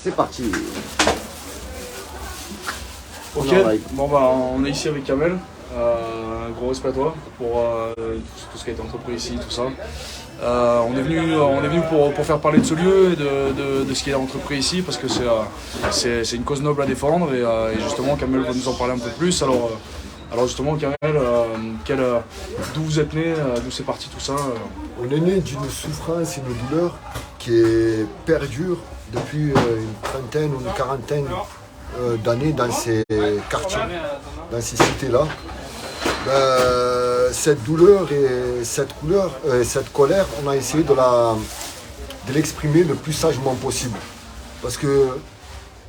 C'est parti. Ok, bon bah on est ici avec Kamel. Un gros respect à toi pour tout ce qui a été entrepris ici, tout ça. On est venu pour faire parler de ce lieu et de ce qui est entrepris ici parce que c'est une cause noble à défendre et justement Kamel va nous en parler un peu plus. Alors justement Kamel, d'où vous êtes né, d'où c'est parti tout ça On est né d'une souffrance et une douleur qui perdure depuis une trentaine ou une quarantaine d'années dans ces quartiers, dans ces cités-là. Cette douleur et cette colère, on a essayé de l'exprimer le plus sagement possible. Parce que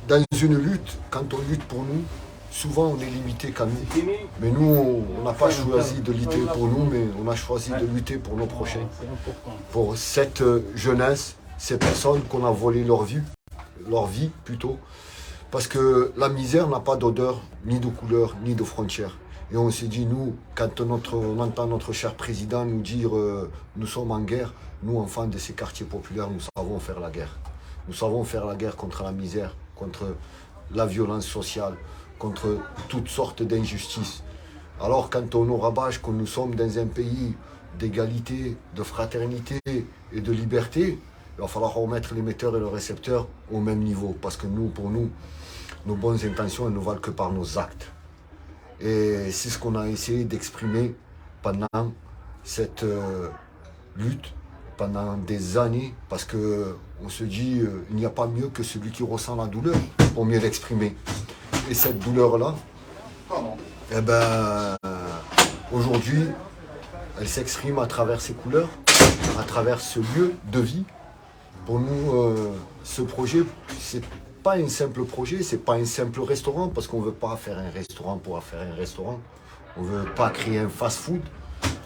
dans une lutte, quand on lutte pour nous, souvent on est limité qu'à nous. Mais nous, on n'a pas choisi de lutter pour nous, mais on a choisi de lutter pour nos prochains. Pour cette jeunesse, ces personnes qu'on a volé leur vie plutôt. Parce que la misère n'a pas d'odeur, ni de couleur, ni de frontières. Et on s'est dit, nous, quand on entend notre cher président nous dire nous sommes en guerre, nous, enfants de ces quartiers populaires, nous savons faire la guerre. Nous savons faire la guerre contre la misère, contre la violence sociale, contre toutes sortes d'injustices. Alors quand on nous rabâche que nous sommes dans un pays d'égalité, de fraternité et de liberté, il va falloir remettre l'émetteur et le récepteur au même niveau. Parce que nous, pour nous, nos bonnes intentions, elles ne valent que par nos actes. Et c'est ce qu'on a essayé d'exprimer pendant cette lutte, pendant des années, parce qu'on se dit, il n'y a pas mieux que celui qui ressent la douleur pour mieux l'exprimer. Et cette douleur-là, aujourd'hui, elle s'exprime à travers ses couleurs, à travers ce lieu de vie. Pour nous, ce projet, c'est pas un simple projet, c'est pas un simple restaurant, parce qu'on veut pas faire un restaurant pour faire un restaurant. On veut pas créer un fast-food,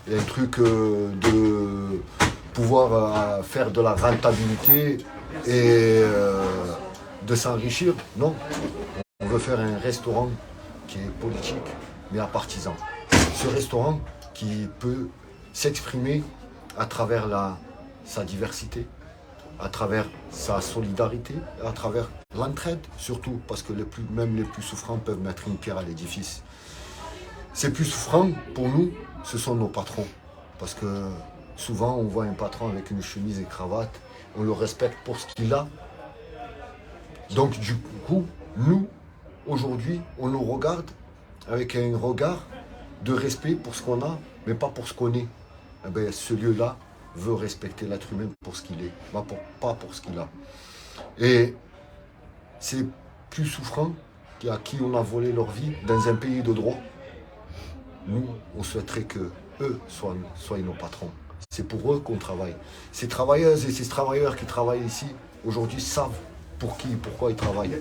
un truc de pouvoir faire de la rentabilité et de s'enrichir. Non, on veut faire un restaurant qui est politique, mais à partisans. Ce restaurant qui peut s'exprimer à travers sa diversité, à travers sa solidarité, à travers l'entraide surtout, parce que même les plus souffrants peuvent mettre une pierre à l'édifice. Ces plus souffrants, pour nous, ce sont nos patrons. Parce que souvent, on voit un patron avec une chemise et cravate, on le respecte pour ce qu'il a. Donc du coup, nous, aujourd'hui, on nous regarde avec un regard de respect pour ce qu'on a, mais pas pour ce qu'on est. Eh bien, ce lieu-là veut respecter l'être humain pour ce qu'il est, pas pour ce qu'il a. Et ces plus souffrants, à qui on a volé leur vie dans un pays de droit, nous, on souhaiterait que eux soient nos patrons. C'est pour eux qu'on travaille. Ces travailleuses et ces travailleurs qui travaillent ici, aujourd'hui, savent pour qui et pourquoi ils travaillent.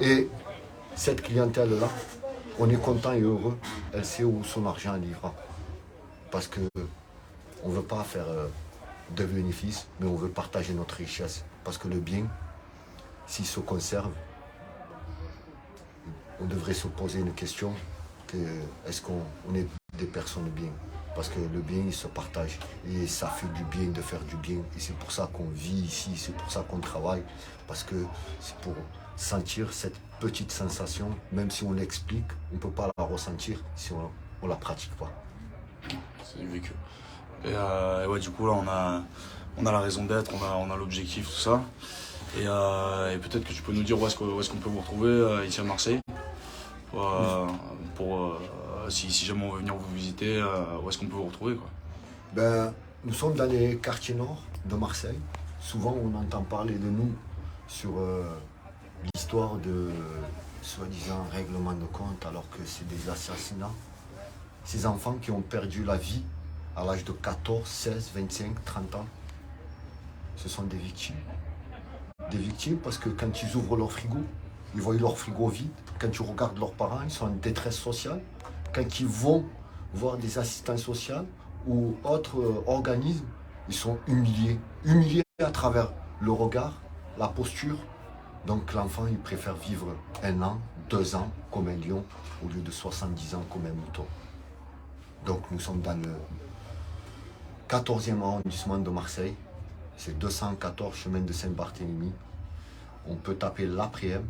Et cette clientèle-là, on est content et heureux, elle sait où son argent elle ira. Parce que on ne veut pas faire de bénéfices, mais on veut partager notre richesse. Parce que le bien, s'il se conserve, on devrait se poser une question, est-ce qu'on est des personnes bien? Parce que le bien, il se partage. Et ça fait du bien de faire du bien. Et c'est pour ça qu'on vit ici, c'est pour ça qu'on travaille. Parce que c'est pour sentir cette petite sensation, même si on l'explique, on ne peut pas la ressentir si on ne la pratique pas. C'est du vécu. Et ouais, du coup, là, on a la raison d'être, on a l'objectif, tout ça. Et peut-être que tu peux nous dire où est-ce qu'on peut vous retrouver ici à Marseille. Si jamais on veut venir vous visiter, où est-ce qu'on peut vous retrouver, quoi. Nous sommes dans les quartiers nord de Marseille. Souvent, on entend parler de nous sur l'histoire de soi-disant règlement de compte, alors que c'est des assassinats. Ces enfants qui ont perdu la vie à l'âge de 14, 16, 25, 30 ans, ce sont des victimes. Des victimes parce que quand ils ouvrent leur frigo, ils voient leur frigo vide. Quand tu regardes leurs parents, ils sont en détresse sociale. Quand ils vont voir des assistants sociaux ou autres organismes, ils sont humiliés. Humiliés à travers le regard, la posture. Donc l'enfant, il préfère vivre 1 an, 2 ans comme un lion au lieu de 70 ans comme un mouton. Donc nous sommes dans le 14e arrondissement de Marseille. C'est 214 chemin de Saint-Barthélemy. on peut taper l'après-m.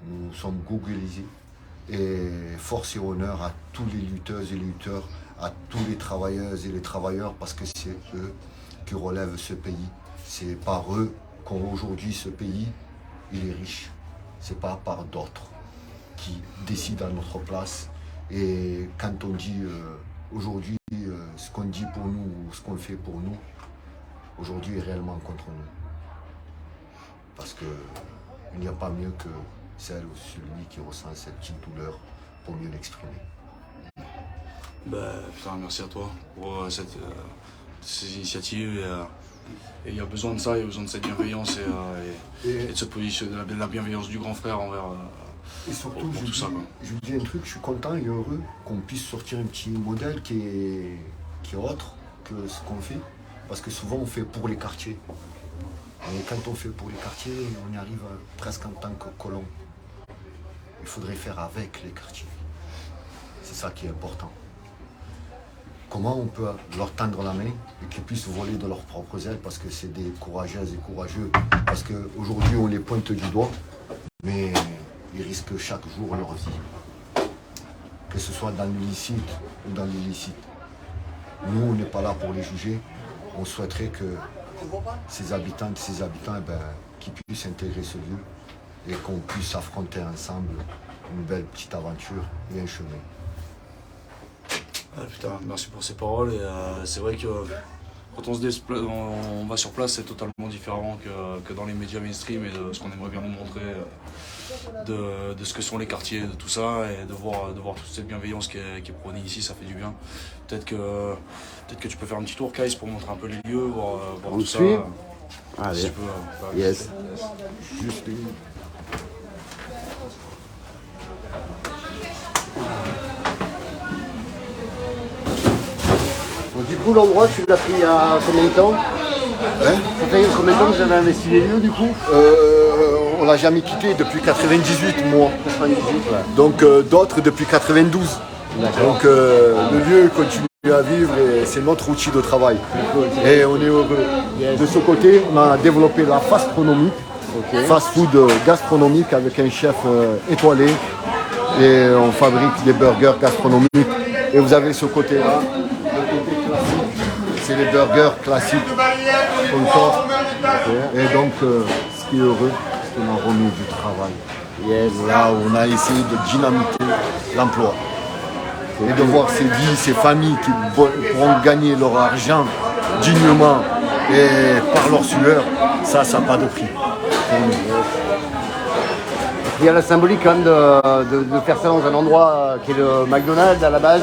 Nous sommes googlisés. Et force et honneur à tous les lutteuses et lutteurs, à tous les travailleuses et les travailleurs, parce que c'est eux qui relèvent ce pays. C'est par eux qu'aujourd'hui ce pays, il est riche. C'est pas par d'autres qui décident à notre place. Et quand on dit aujourd'hui ce qu'on dit pour nous ou ce qu'on fait pour nous, aujourd'hui est réellement contre nous. Parce qu'il n'y a pas mieux que celle ou celui qui ressent cette petite douleur pour mieux l'exprimer. Putain, merci à toi pour ces initiatives. Et il y a besoin de ça, il y a besoin de cette bienveillance et de cette position, de la bienveillance du grand frère envers et surtout, pour tout ça. Je vous dis un truc, je suis content et heureux qu'on puisse sortir un petit modèle qui est autre que ce qu'on fait. Parce que souvent on fait pour les quartiers. Et quand on fait pour les quartiers, on y arrive presque en tant que colon. Il faudrait faire avec les quartiers. C'est ça qui est important. Comment on peut leur tendre la main et qu'ils puissent voler de leurs propres ailes parce que c'est des courageuses et courageux. Parce qu'aujourd'hui on les pointe du doigt, mais ils risquent chaque jour leur vie. Que ce soit dans l'illicite ou dans l'illicite. Nous, on n'est pas là pour les juger. On souhaiterait que ces habitantes, ces habitants, qu'ils puissent intégrer ce lieu et qu'on puisse affronter ensemble une belle petite aventure et un chemin. Putain, merci pour ces paroles. Et c'est vrai que quand on va sur place, c'est totalement différent que dans les médias mainstream et de ce qu'on aimerait bien nous montrer, de ce que sont les quartiers, de tout ça, et de voir toute cette bienveillance qui est prônée ici, ça fait du bien. Peut-être que tu peux faire un petit tour, Kais, pour montrer un peu les lieux, voir on tout ça. suit. Allez. Si tu peux, Yes. Juste une... Bon, du coup, l'endroit, tu l'as pris il y a combien de temps? Hein? Ça fait combien de temps que vous avez investi les lieux, du coup? On l'a jamais quitté depuis 98, moi. 98, ouais. Donc d'autres depuis 92. Donc le lieu continue à vivre et c'est notre outil de travail. Et on est heureux. Yes. De ce côté, on a développé la fast-food gastronomique avec un chef étoilé. Et on fabrique des burgers gastronomiques. Et vous avez ce côté-là, le côté classique. C'est les burgers classiques qu'on sort. Et donc, ce qui est heureux, c'est qu'on a remis du travail. Yes. Là où on a essayé de dynamiter l'emploi. Et de voir ces vies, ces familles qui pourront gagner leur argent dignement et par leur sueur, ça n'a pas de prix. Il y a la symbolique quand même de faire ça dans un endroit qui est le McDonald's à la base,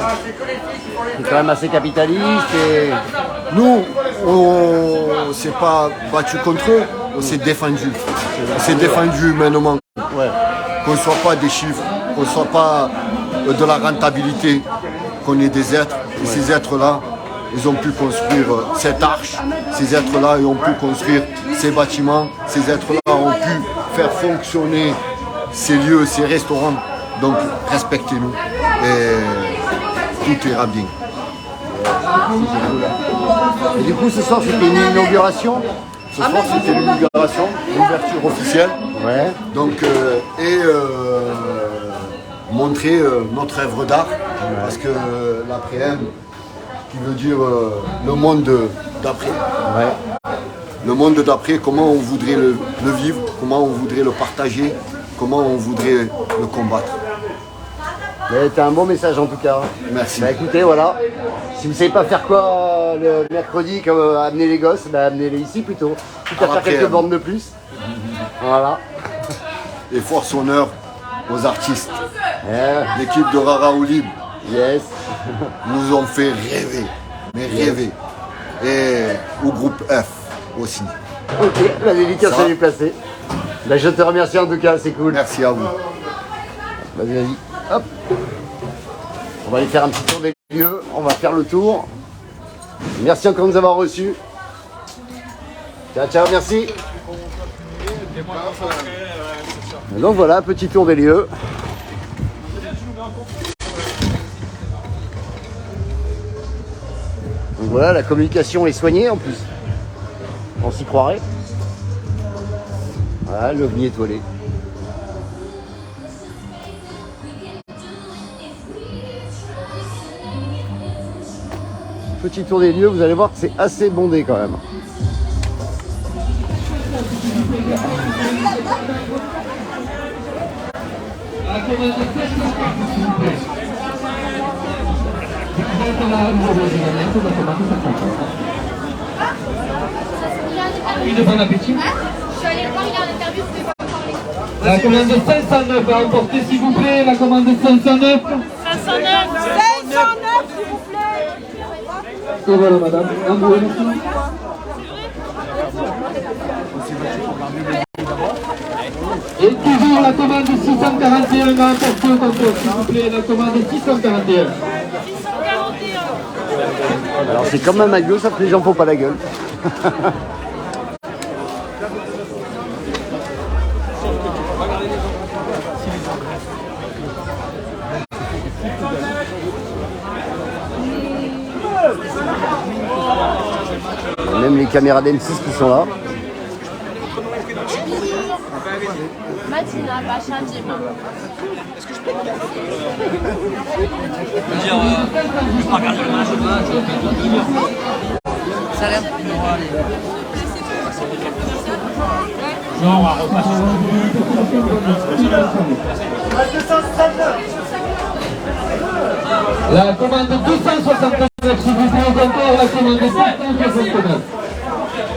qui est quand même assez capitaliste. Et... Nous, on ne s'est pas battu contre eux, on s'est défendu. On s'est défendu humainement. Ouais. Qu'on ne soit pas des chiffres, qu'on ne soit pas de la rentabilité, qu'on est des êtres. Et ces êtres-là, ils ont pu construire cette arche. Ces êtres-là, ils ont pu construire ces bâtiments. Ces êtres-là ont pu faire fonctionner ces lieux, ces restaurants. Donc, respectez-nous et tout ira bien. Et du coup, ce soir, c'était une inauguration. Ce soir, c'était l'inauguration, l'ouverture officielle. Ouais. Donc, montrer notre œuvre d'art, parce que l'après-m, qui veut dire le monde d'après. Ouais. Le monde d'après, comment on voudrait le vivre, comment on voudrait le partager, comment on voudrait le combattre. C'était un bon message en tout cas. Merci. Bah écoutez, voilà. Si vous ne savez pas faire quoi le mercredi, comme amener les gosses, bah amenez-les ici plutôt. Quitte à faire quelques bornes de plus. Voilà. Et force honneur aux artistes. Yeah. L'équipe de Rara Oulib Yes. nous ont fait rêver, mais rêver. Et au groupe F aussi. Ok, la dédicace Ça est placée. Bah, je te remercie en tout cas, c'est cool. Merci à vous. Vas-y, vas-y. Hop. On va aller faire un petit tour des lieux. On va faire le tour. Merci encore de nous avoir reçus. Ciao, ciao, merci. Donc voilà, petit tour des lieux. Donc voilà, la communication est soignée en plus. On s'y croirait. Voilà, l'OVNI étoilé. Petit tour des lieux, vous allez voir que c'est assez bondé quand même. De bon appétit. Je suis allée voir, il y a une interview, vous pouvez pas parler. La commande 509 à emporter s'il vous plaît, la commande 509. 509, s'il vous plaît. Et voilà madame, un bout, merci. Et toujours la commande 641 à emporter au comptoir, s'il vous plaît, la commande 641. 641. Alors c'est comme un McDo, sauf que les gens font pas la gueule. Il y a même les caméras d'M6 qui sont là. Matina, Bacha, Djema. La commande 269 s'il vous plaît au comptoir, la commande 269.